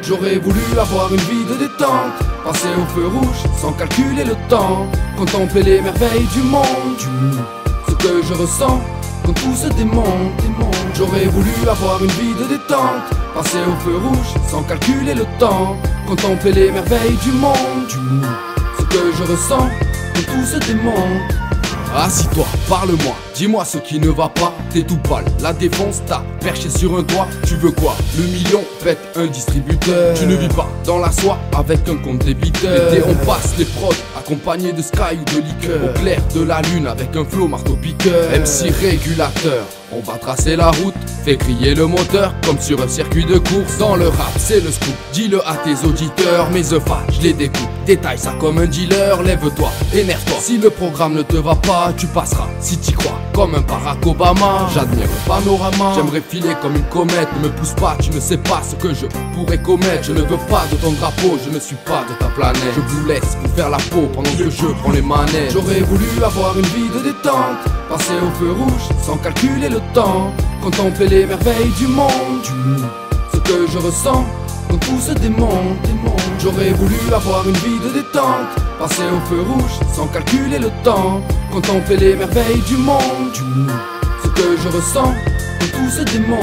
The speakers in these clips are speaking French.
J'aurais voulu avoir une vie de détente, passer au feu rouge sans calculer le temps, contempler les merveilles du monde, ce que je ressens quand tout se démonte. J'aurais voulu avoir une vie de détente, passer au feu rouge sans calculer le temps, contempler les merveilles du monde, ce que je ressens quand tout se démonte. Assis-toi, parle-moi, dis-moi ce qui ne va pas. T'es tout pâle, la défonce t'a perché sur un toit. Tu veux quoi? Le million, pète un distributeur. Tu ne vis pas dans la soie avec un compte débiteur. L'été on passe les prods, accompagnés de Sky ou de liqueur. Au clair de la lune avec un flow marteau-piqueur. MC régulateur, on va tracer la route, fait crier le moteur comme sur un circuit de course. Dans le rap c'est le scoop, dis-le à tes auditeurs. Mes œufs je les découpe, détaille ça comme un dealer. Lève-toi, énerve-toi, si le programme ne te va pas, tu passeras, si t'y crois, comme un Barack Obama. J'admire le panorama, j'aimerais filer comme une comète. Ne me pousse pas, tu ne sais pas ce que je pourrais commettre. Je ne veux pas de ton drapeau, je ne suis pas de ta planète. Je vous laisse vous faire la peau pendant que je prends les manettes. J'aurais voulu avoir une vie de détente, passer au feu rouge sans calculer le temps, contempler les merveilles du monde, ce que je ressens quand tout se démonte. J'aurais voulu avoir une vie de détente, passer au feu rouge sans calculer le temps, contempler les merveilles du monde, ce que je ressens quand tout se démonte.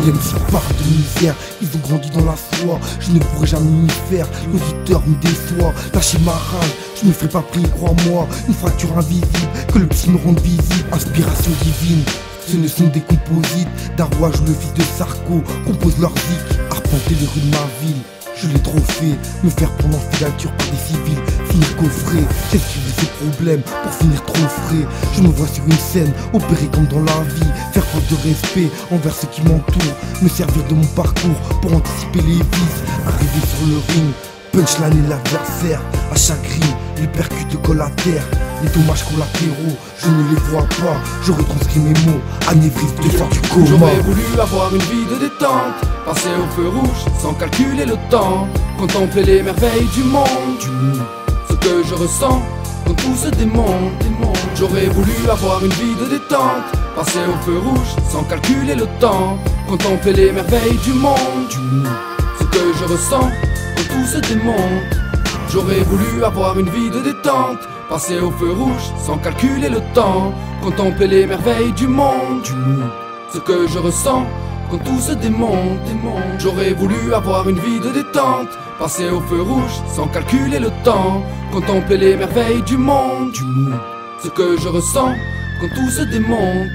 Les MC parlent de misère, ils ont grandi dans la foi. Je ne pourrai jamais m'y faire, l'auditeur me déçoit. Lâcher ma rage, je ne ferai pas prier, crois-moi. Une fracture invisible, que le psy me rende visible. Inspiration divine, ce ne sont des composites. Darrois joue le fils de Sarko, compose leur zik. Arpenter les rues de ma ville, je l'ai trop fait. Me faire prendre en filature par des civils, finir coffré. J'ai suivi ces problèmes pour finir trop frais. Je me vois sur une scène, opérer comme dans la vie. Faire preuve de respect envers ceux qui m'entourent. Me servir de mon parcours pour anticiper les vices. Arriver sur le ring, punchline et l'adversaire. À chaque rime, les percutes collent à terre. Les dommages collatéraux, je ne les vois pas. Je retranscris mes mots, anévrisme de faire du coma. J'aurais voulu avoir une vie de détente, passer au feu rouge sans calculer le temps, contempler les merveilles du monde, ce que je ressens quand tout se démonte. J'aurais voulu avoir une vie de détente, passer au feu rouge sans calculer le temps, contempler les merveilles du monde, ce que je ressens quand tout se démonte. J'aurais voulu avoir une vie de détente, passer au feu rouge sans calculer le temps, contempler les merveilles du monde, ce que je ressens quand tout se démonte. J'aurais voulu avoir une vie de détente, passer au feu rouge sans calculer le temps, contempler les merveilles du monde, ce que je ressens quand tout se démonte.